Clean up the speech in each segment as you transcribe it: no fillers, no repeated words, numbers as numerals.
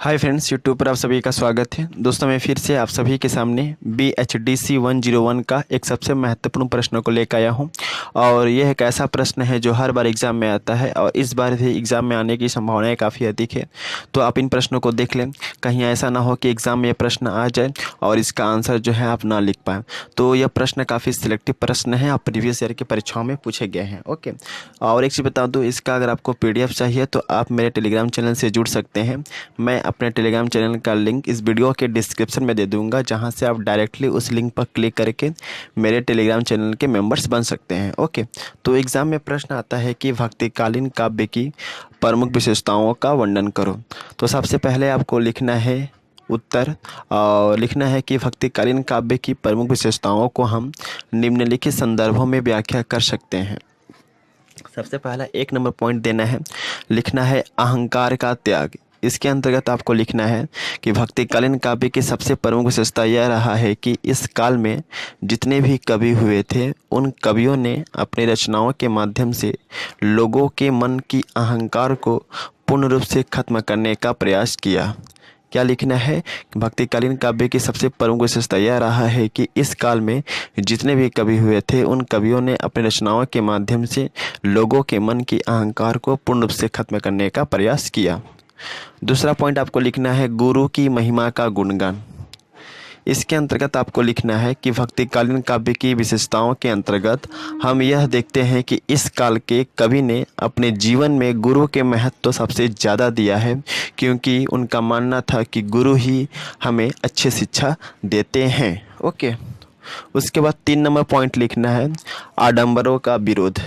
Hi friends, YouTube पर आप सभी का स्वागत है। दोस्तों, मैं फिर से आप सभी के सामने BHDC 101 का एक सबसे महत्वपूर्ण प्रश्न को लेकर आया हूं। और यह एक ऐसा प्रश्न है जो हर बार एग्ज़ाम में आता है और इस बार भी एग्ज़ाम में आने की संभावनाएं काफ़ी अधिक है। तो आप इन प्रश्नों को देख लें, कहीं ऐसा ना हो कि एग्ज़ाम में यह प्रश्न आ जाए और इसका आंसर जो है आप ना लिख पाएँ। तो यह प्रश्न काफ़ी सिलेक्टिव प्रश्न है, आप प्रीवियस ईयर की परीक्षाओं में पूछे गए हैं। ओके, और एक चीज़ बता दूँ, इसका अगर आपको PDF चाहिए तो आप मेरे टेलीग्राम चैनल से जुड़ सकते हैं। मैं अपने टेलीग्राम चैनल का लिंक इस वीडियो के डिस्क्रिप्शन में दे दूंगा, जहां से आप डायरेक्टली उस लिंक पर क्लिक करके मेरे टेलीग्राम चैनल के मेंबर्स बन सकते हैं। ओके, तो एग्ज़ाम में प्रश्न आता है कि भक्तिकालीन काव्य की प्रमुख विशेषताओं का वर्णन करो। तो सबसे पहले आपको लिखना है उत्तर, और लिखना है कि भक्तिकालीन काव्य की प्रमुख विशेषताओं को हम निम्नलिखित संदर्भों में व्याख्या कर सकते हैं। सबसे पहला 1 नंबर पॉइंट देना है, लिखना है अहंकार का त्याग। इसके अंतर्गत आपको लिखना है कि भक्तिकालीन काव्य की सबसे प्रमुख विशेषता यह रहा है कि इस काल में जितने भी कवि हुए थे, उन कवियों ने अपनी रचनाओं के माध्यम से लोगों के मन की अहंकार को पूर्ण रूप से खत्म करने का प्रयास किया। क्या लिखना है? भक्तिकालीन काव्य की सबसे प्रमुख विशेषता यह रहा है कि इस काल में जितने भी कवि हुए थे, उन कवियों ने अपनी रचनाओं के माध्यम से लोगों के मन की अहंकार को पूर्ण रूप से खत्म करने का प्रयास किया। दूसरा पॉइंट आपको लिखना है गुरु की महिमा का गुणगान। इसके अंतर्गत आपको लिखना है कि भक्तिकालीन काव्य की विशेषताओं के अंतर्गत हम यह देखते हैं कि इस काल के कवि ने अपने जीवन में गुरु के महत्व सबसे ज़्यादा दिया है, क्योंकि उनका मानना था कि गुरु ही हमें अच्छी शिक्षा देते हैं। ओके, उसके बाद 3 नंबर पॉइंट लिखना है आडंबरों का विरोध।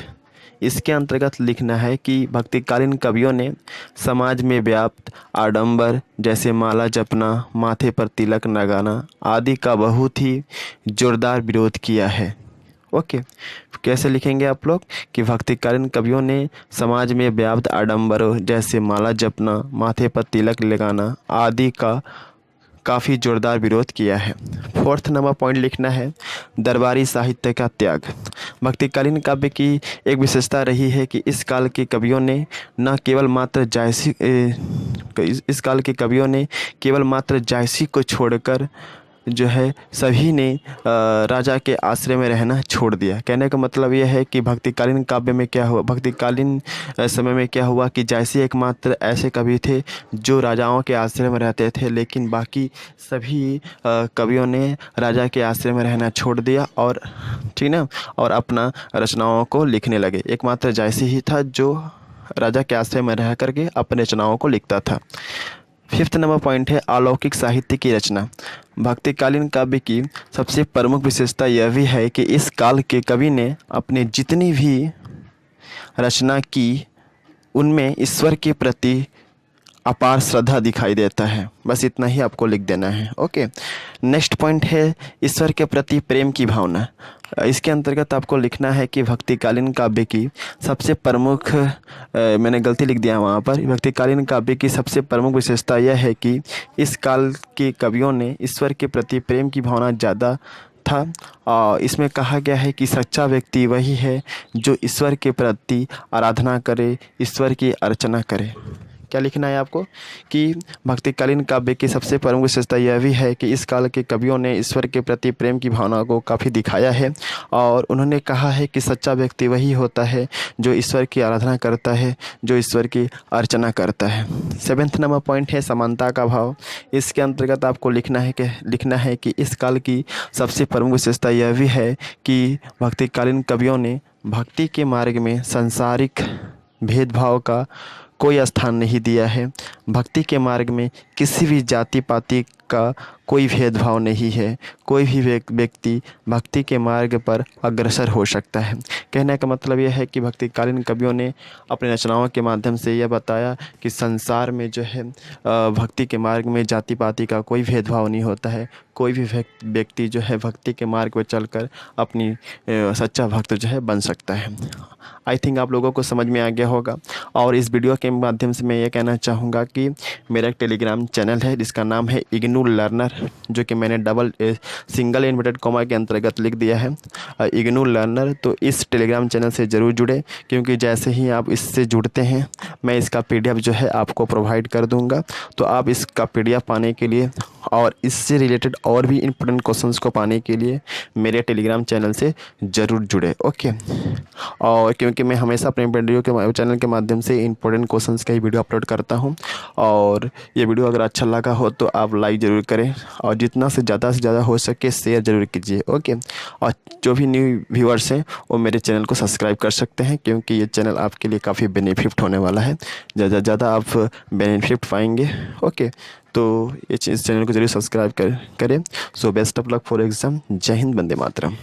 इसके अंतर्गत लिखना है कि भक्तिकालीन कवियों ने समाज में व्याप्त आडंबर जैसे माला जपना, माथे पर तिलक लगाना आदि का बहुत ही जोरदार विरोध किया है। ओके, कैसे लिखेंगे आप लोग कि भक्तिकालीन कवियों ने समाज में व्याप्त आडंबरों जैसे माला जपना, माथे पर तिलक लगाना आदि का काफ़ी जोरदार विरोध किया है। 4th नंबर पॉइंट लिखना है दरबारी साहित्य का त्याग। भक्तिकालीन काव्य की एक विशेषता रही है कि इस काल के कवियों ने न केवल मात्र जायसी इस काल के कवियों ने केवल मात्र जायसी को छोड़कर जो है सभी ने राजा के आश्रय में रहना छोड़ दिया। कहने का मतलब यह है कि भक्तिकालीन काव्य में क्या हुआ, भक्तिकालीन समय में क्या हुआ कि जैसे एकमात्र ऐसे कवि थे जो राजाओं के आश्रय में रहते थे, लेकिन बाकी सभी कवियों ने राजा के आश्रय में रहना छोड़ दिया और ठीक ना, और अपना रचनाओं को लिखने लगे। एकमात्र जैसी ही था जो राजा के आश्रय में रह करके अपने रचनाओं को लिखता था। 5th नंबर पॉइंट है अलौकिक साहित्य की रचना। भक्तिकालीन काव्य की सबसे प्रमुख विशेषता यह भी है कि इस काल के कवि ने अपने जितनी भी रचना की, उनमें ईश्वर के प्रति अपार श्रद्धा दिखाई देता है। बस इतना ही आपको लिख देना है। ओके, नेक्स्ट पॉइंट है ईश्वर के प्रति प्रेम की भावना। इसके अंतर्गत आपको लिखना है कि भक्तिकालीन काव्य की सबसे प्रमुख मैंने गलती लिख दिया वहाँ पर। भक्तिकालीन काव्य की सबसे प्रमुख विशेषता यह है कि इस काल के कवियों ने ईश्वर के प्रति प्रेम की भावना ज़्यादा था। और इसमें कहा गया है कि सच्चा व्यक्ति वही है जो ईश्वर के प्रति आराधना करे, ईश्वर की अर्चना करे। क्या लिखना है आपको कि भक्तिकालीन काव्य की सबसे प्रमुख विशेषता यह भी है कि इस काल के कवियों ने ईश्वर के प्रति प्रेम की भावना को काफ़ी दिखाया है, और उन्होंने कहा है कि सच्चा व्यक्ति वही होता है जो ईश्वर की आराधना करता है, जो ईश्वर की अर्चना करता है। 7th नंबर पॉइंट है समानता का भाव। इसके अंतर्गत आपको लिखना है कि इस काल की सबसे प्रमुख विशेषता यह भी है कि भक्तिकालीन कवियों ने भक्ति के मार्ग में सांसारिक भेदभाव का कोई स्थान नहीं दिया है। भक्ति के मार्ग में किसी भी जाति पाति का कोई भेदभाव नहीं है। कोई भी व्यक्ति भक्ति के मार्ग पर अग्रसर हो सकता है। कहने का मतलब यह है कि भक्तिकालीन कवियों ने अपनी रचनाओं के माध्यम से यह बताया कि संसार में जो है भक्ति के मार्ग में जाति पाति का कोई भेदभाव नहीं होता है। कोई भी व्यक्ति जो है भक्ति के मार्ग पर चलकर अपनी सच्चा भक्त जो है बन सकता है। आई थिंक आप लोगों को समझ में आ गया होगा। और इस वीडियो के माध्यम से मैं ये कहना चाहूँगा कि मेरा एक टेलीग्राम चैनल है जिसका नाम है इग्नू लर्नर, जो कि मैंने सिंगल इन्वर्टेड कॉमा के अंतर्गत लिख दिया है इग्नू लर्नर। तो इस टेलीग्राम चैनल से ज़रूर जुड़े, क्योंकि जैसे ही आप इससे जुड़ते हैं मैं इसका PDF जो है आपको प्रोवाइड कर दूंगा। तो आप इसका PDF पाने के लिए और इससे रिलेटेड और भी इम्पोर्टेंट क्वेश्चंस को पाने के लिए मेरे टेलीग्राम चैनल से ज़रूर जुड़े, ओके। और क्योंकि मैं हमेशा अपने वीडियो के चैनल के माध्यम से इंपॉर्टेंट क्वेश्चंस का ही वीडियो अपलोड करता हूं। और ये वीडियो अगर अच्छा लगा हो तो आप लाइक ज़रूर करें और जितना से ज़्यादा हो सके शेयर ज़रूर कीजिए, ओके। और जो भी न्यू व्यूअर्स हैं वो मेरे चैनल को सब्सक्राइब कर सकते हैं, क्योंकि ये चैनल आपके लिए काफ़ी बेनिफिट होने वाला है, ज़्यादा आप बेनिफिट पाएंगे, ओके। तो इस चैनल को जरूर सब्सक्राइब करें। So best of luck for exam. जय हिंद, वंदे मातरम।